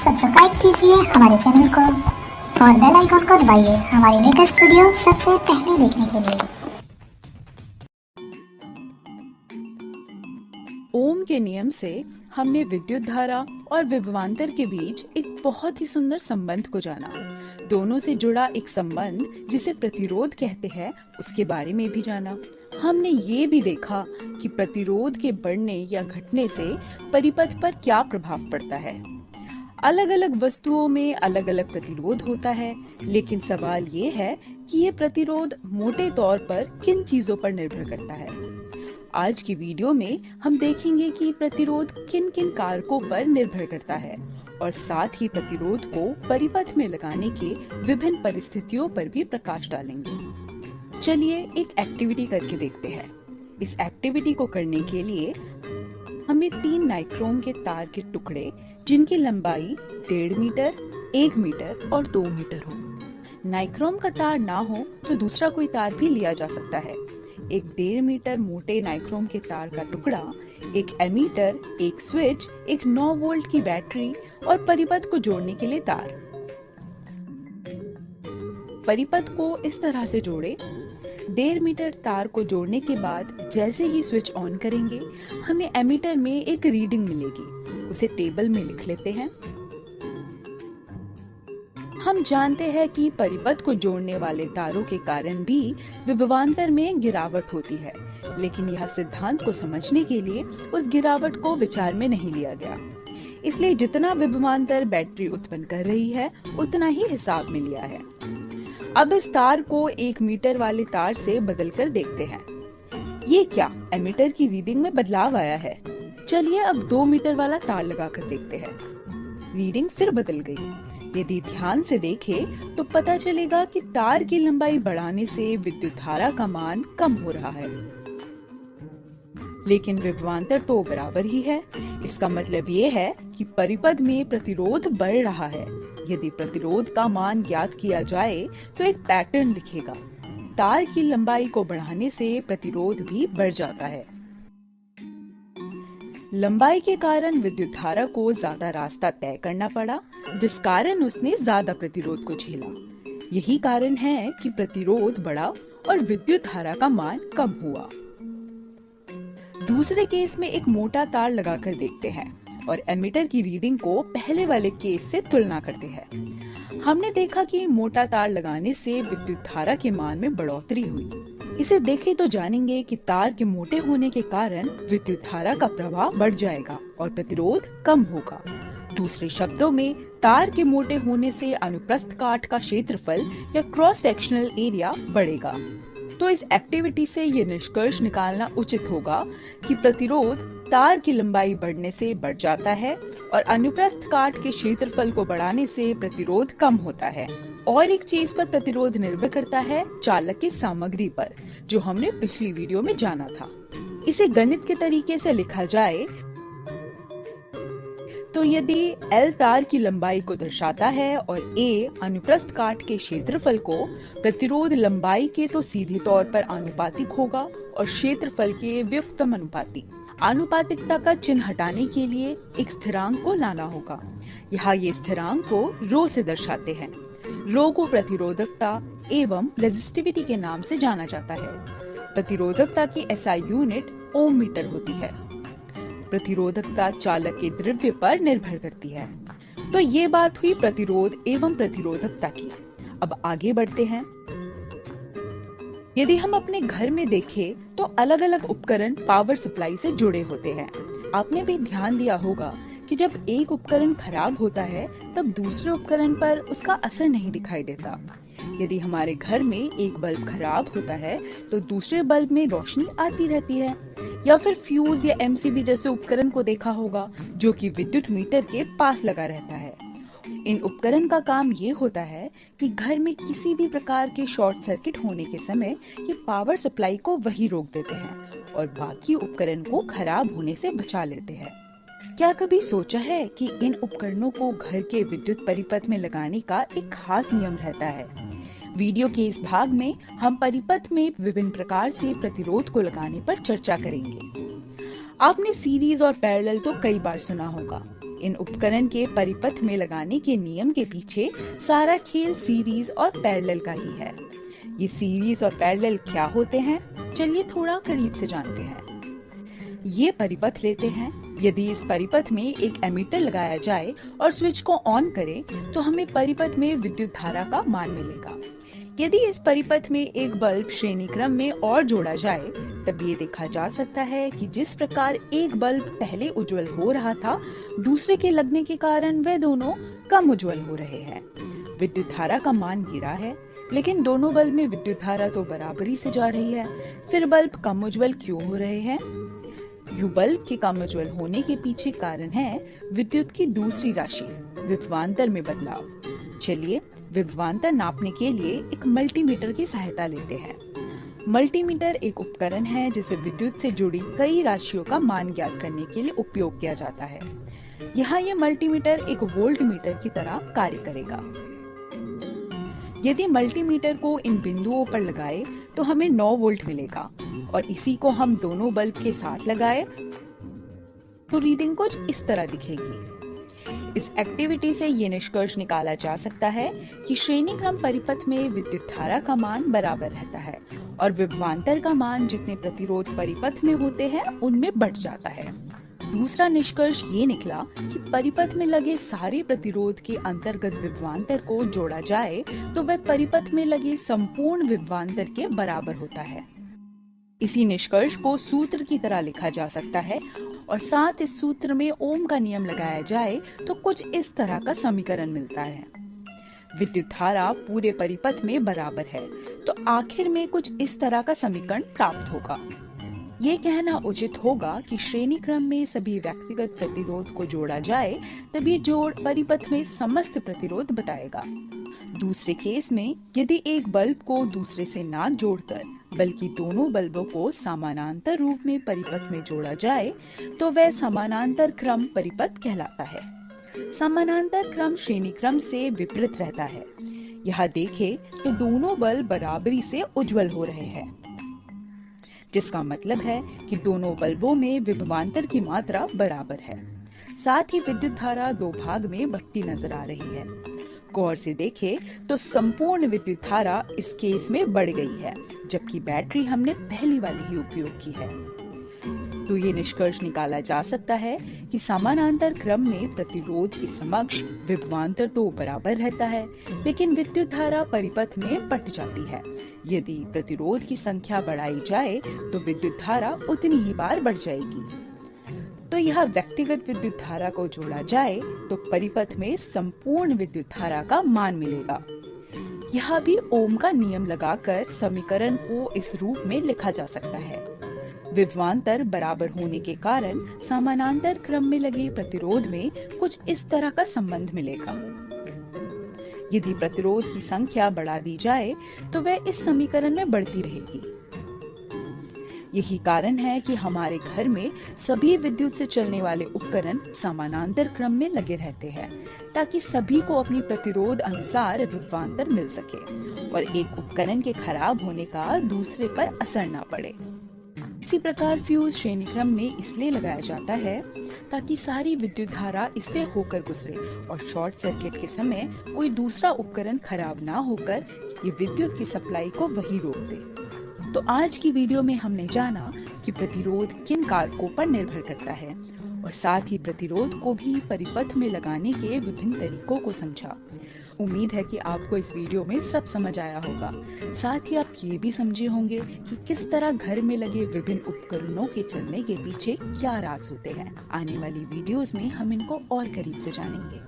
Subscribe कीजिए हमारे channel को और बेल आइकन को दबाइए हमारी लेटेस्ट वीडियो सबसे पहले देखने के लिए। ओम के नियम से हमने विद्युत धारा और विभवांतर के बीच एक बहुत ही सुंदर संबंध को जाना। दोनों से जुड़ा एक संबंध जिसे प्रतिरोध कहते हैं उसके बारे में भी जाना। हमने ये भी देखा कि प्रतिरोध के बढ़ने या घटने से परिपथ पर क्या प्रभाव पड़ता है। अलग अलग वस्तुओं में अलग अलग प्रतिरोध होता है, लेकिन सवाल ये है कि ये प्रतिरोध मोटे तौर पर किन चीजों पर निर्भर करता है। आज की वीडियो में हम देखेंगे कि प्रतिरोध किन किन कारकों पर निर्भर करता है और साथ ही प्रतिरोध को परिपथ में लगाने के विभिन्न परिस्थितियों पर भी प्रकाश डालेंगे। चलिए एक एक्टिविटी करके देखते हैं। इस एक्टिविटी को करने के लिए हमें 3 नाइक्रोम के तार के टुकड़े जिनकी लंबाई 1.5 मीटर, 1 मीटर और 2 मीटर हो। नाइक्रोम का तार ना हो तो दूसरा कोई तार भी लिया जा सकता है। एक 1.5 मीटर मोटे नाइक्रोम के तार का टुकड़ा, एक एमीटर, एक स्विच, एक 9 वोल्ट की बैटरी और परिपथ को जोड़ने के लिए तार। परिपथ को इस तरह से जोड़े। 1.5 मीटर तार को जोड़ने के बाद जैसे ही स्विच ऑन करेंगे हमें एमीटर में एक रीडिंग मिलेगी। उसे टेबल में लिख लेते हैं। हम जानते हैं कि परिपथ को जोड़ने वाले तारों के कारण भी विभवांतर में गिरावट होती है, लेकिन यह सिद्धांत को समझने के लिए उस गिरावट को विचार में नहीं लिया गया। इसलिए जितना विभवांतर बैटरी उत्पन्न कर रही है उतना ही हिसाब में लिया है। अब इस तार को 1 मीटर वाले तार से बदलकर देखते हैं। ये क्या, एमीटर की रीडिंग में बदलाव आया है। चलिए अब 2 मीटर वाला तार लगाकर देखते हैं। रीडिंग फिर बदल गई। यदि ध्यान से देखें तो पता चलेगा कि तार की लंबाई बढ़ाने से विद्युत धारा का मान कम हो रहा है, लेकिन विभवांतर तो बराबर ही है। इसका मतलब ये है कि परिपथ में प्रतिरोध बढ़ रहा है। यदि प्रतिरोध का मान ज्ञात किया जाए तो एक पैटर्न दिखेगा। तार की लंबाई को बढ़ाने से प्रतिरोध भी बढ़ जाता है। लंबाई के कारण विद्युत धारा को ज्यादा रास्ता तय करना पड़ा, जिस कारण उसने ज्यादा प्रतिरोध को झेला। यही कारण है कि प्रतिरोध बढ़ा और विद्युत धारा का मान कम हुआ। दूसरे केस में एक मोटा तार लगाकर देखते हैं और एमीटर की रीडिंग को पहले वाले केस से तुलना करते हैं। हमने देखा कि मोटा तार लगाने से विद्युत धारा के मान में बढ़ोतरी हुई। इसे देखें तो जानेंगे कि तार के मोटे होने के कारण विद्युत धारा का प्रवाह बढ़ जाएगा और प्रतिरोध कम होगा। दूसरे शब्दों में, तार के मोटे होने से अनुप्रस्थ काट का क्षेत्रफल या क्रॉस सेक्शनल एरिया बढ़ेगा। तो इस एक्टिविटी से ये निष्कर्ष निकालना उचित होगा कि प्रतिरोध तार की लंबाई बढ़ने से बढ़ जाता है और अनुप्रस्थ काट के क्षेत्रफल को बढ़ाने से प्रतिरोध कम होता है। और एक चीज पर प्रतिरोध निर्भर करता है, चालक की सामग्री पर, जो हमने पिछली वीडियो में जाना था। इसे गणित के तरीके से लिखा जाए तो यदि L तार की लंबाई को दर्शाता है और A अनुप्रस्थ काट के क्षेत्रफल को, प्रतिरोध लंबाई के तो सीधे तौर पर आनुपातिक होगा और क्षेत्रफल के व्युत्क्रम अनुपाती। आनुपातिकता का चिन्ह हटाने के लिए एक स्थिरांक को लाना होगा। यहाँ ये स्थिरांक को रो से दर्शाते हैं। रो को प्रतिरोधकता एवं रेजिस्टिविटी के नाम से जाना जाता है। प्रतिरोधकता की SI यूनिट ओम मीटर होती है। प्रतिरोधकता चालक के द्रव्य पर निर्भर करती है। तो ये बात हुई प्रतिरोध एवं प्रतिरोधकता की। अब आगे बढ़ते हैं। यदि हम अपने घर में देखें तो अलग अलग उपकरण पावर सप्लाई से जुड़े होते हैं। आपने भी ध्यान दिया होगा कि जब एक उपकरण खराब होता है तब दूसरे उपकरण पर उसका असर नहीं दिखाई देता। यदि हमारे घर में एक बल्ब खराब होता है तो दूसरे बल्ब में रोशनी आती रहती है। या फिर फ्यूज या MCB जैसे उपकरण को देखा होगा जो कि विद्युत मीटर के पास लगा रहता है। इन उपकरण का काम ये होता है कि घर में किसी भी प्रकार के शॉर्ट सर्किट होने के समय ये पावर सप्लाई को वही रोक देते हैं और बाकी उपकरण को खराब होने से बचा लेते हैं। क्या कभी सोचा है कि इन उपकरणों को घर के विद्युत परिपथ में लगाने का एक खास नियम रहता है। वीडियो के इस भाग में हम परिपथ में विभिन्न प्रकार से प्रतिरोध को लगाने पर चर्चा करेंगे। आपने सीरीज और पैरेलल तो कई बार सुना होगा। इन उपकरण के परिपथ में लगाने के नियम के पीछे सारा खेल सीरीज और पैरेलल का ही है। ये सीरीज और पैरेलल क्या होते हैं, चलिए थोड़ा करीब से जानते हैं। ये परिपथ लेते हैं। यदि इस परिपथ में एक एमीटर लगाया जाए और स्विच को ऑन करें तो हमें परिपथ में विद्युत धारा का मान मिलेगा। यदि इस परिपथ में एक बल्ब श्रेणी क्रम में और जोड़ा जाए तब ये देखा जा सकता है कि जिस प्रकार एक बल्ब पहले उज्जवल हो रहा था, दूसरे के लगने के कारण वे दोनों कम उज्जवल हो रहे हैं। विद्युत धारा का मान गिरा है, लेकिन दोनों बल्ब में विद्युत धारा तो बराबरी से जा रही है। फिर बल्ब कम उज्जवल क्यों हो रहे हैं? यू बल्ब के कम उज्जवल होने के पीछे कारण है विद्युत की दूसरी राशि, विभवांतर में बदलाव। चलिए विभवांतर नापने के लिए एक मल्टीमीटर की सहायता लेते हैं। मल्टीमीटर एक उपकरण है जिसे विद्युत से जुड़ी कई राशियों का मान ज्ञात करने के लिए उपयोग किया जाता है। यहाँ ये मल्टीमीटर एक वोल्टमीटर की तरह कार्य करेगा। यदि मल्टीमीटर को इन बिंदुओं पर लगाए तो हमें 9 वोल्ट मिलेगा और इसी को हम दोनों बल्ब के साथ लगाए तो रीडिंग कुछ इस तरह दिखेगी। इस एक्टिविटी से ये निष्कर्ष निकाला जा सकता है कि श्रेणी क्रम परिपथ में विद्युत धारा का मान बराबर रहता है और विभवांतर का मान जितने प्रतिरोध परिपथ में होते हैं उनमें बढ़ जाता है। दूसरा निष्कर्ष ये निकला कि परिपथ में लगे सारे प्रतिरोध के अंतर्गत विभवांतर को जोड़ा जाए तो वह परिपथ में लगे संपूर्ण विभवांतर के बराबर होता है। इसी निष्कर्ष को सूत्र की तरह लिखा जा सकता है और साथ इस सूत्र में ओम का नियम लगाया जाए तो कुछ इस तरह का समीकरण मिलता है। विद्युत धारा पूरे परिपथ में बराबर है तो आखिर में कुछ इस तरह का समीकरण प्राप्त होगा। ये कहना उचित होगा कि श्रेणी क्रम में सभी व्यक्तिगत प्रतिरोध को जोड़ा जाए तब ये जोड़ परिपथ में समस्त प्रतिरोध बताएगा। दूसरे केस में यदि एक बल्ब को दूसरे से ना जोड़कर बल्कि दोनों बल्बों को समानांतर रूप में परिपथ में जोड़ा जाए तो वह समानांतर क्रम परिपथ कहलाता है। समानांतर क्रम श्रेणी क्रम से विपरीत रहता है। यहाँ देखें तो दोनों बल्ब बराबरी से उज्जवल हो रहे हैं, जिसका मतलब है कि दोनों बल्बों में विभवांतर की मात्रा बराबर है। साथ ही विद्युत धारा 2 भाग में बढ़ती नजर आ रही है। गौर से देखें तो संपूर्ण विद्युत धारा इस केस में बढ़ गई है, जबकि बैटरी हमने पहली वाली ही उपयोग की है। तो ये निष्कर्ष निकाला जा सकता है कि समानांतर क्रम में प्रतिरोध के समक्ष विभवांतर तो बराबर रहता है, लेकिन विद्युत धारा परिपथ में बंट जाती है। यदि प्रतिरोध की संख्या बढ़ाई जाए तो विद्युत धारा उतनी ही बार बढ़ जाएगी। तो यह व्यक्तिगत विद्युत धारा को जोड़ा जाए तो परिपथ में संपूर्ण विद्युत धारा का मान मिलेगा। यह भी ओम का नियम लगाकर समीकरण को इस रूप में लिखा जा सकता है। विभवांतर बराबर होने के कारण समानांतर क्रम में लगे प्रतिरोध में कुछ इस तरह का संबंध मिलेगा। यदि प्रतिरोध की संख्या बढ़ा दी जाए तो वह इस समीकरण में बढ़ती रहेगी। यही कारण है कि हमारे घर में सभी विद्युत से चलने वाले उपकरण समानांतर क्रम में लगे रहते हैं, ताकि सभी को अपनी प्रतिरोध अनुसार विभवांतर मिल सके और एक उपकरण के खराब होने का दूसरे पर असर न पड़े। इसी प्रकार फ्यूज श्रेणी क्रम में इसलिए लगाया जाता है ताकि सारी विद्युत धारा इससे होकर गुजरे और शॉर्ट सर्किट के समय कोई दूसरा उपकरण खराब ना होकर ये विद्युत की सप्लाई को वही रोक दे। तो आज की वीडियो में हमने जाना कि प्रतिरोध किन कारकों पर निर्भर करता है और साथ ही प्रतिरोध को भी परिपथ में लगाने के विभिन्न तरीकों को समझा। उम्मीद है कि आपको इस वीडियो में सब समझ आया होगा। साथ ही आप ये भी समझे होंगे कि किस तरह घर में लगे विभिन्न उपकरणों के चलने के पीछे क्या राज होते हैं। आने वाली वीडियोस में हम इनको और करीब से जानेंगे।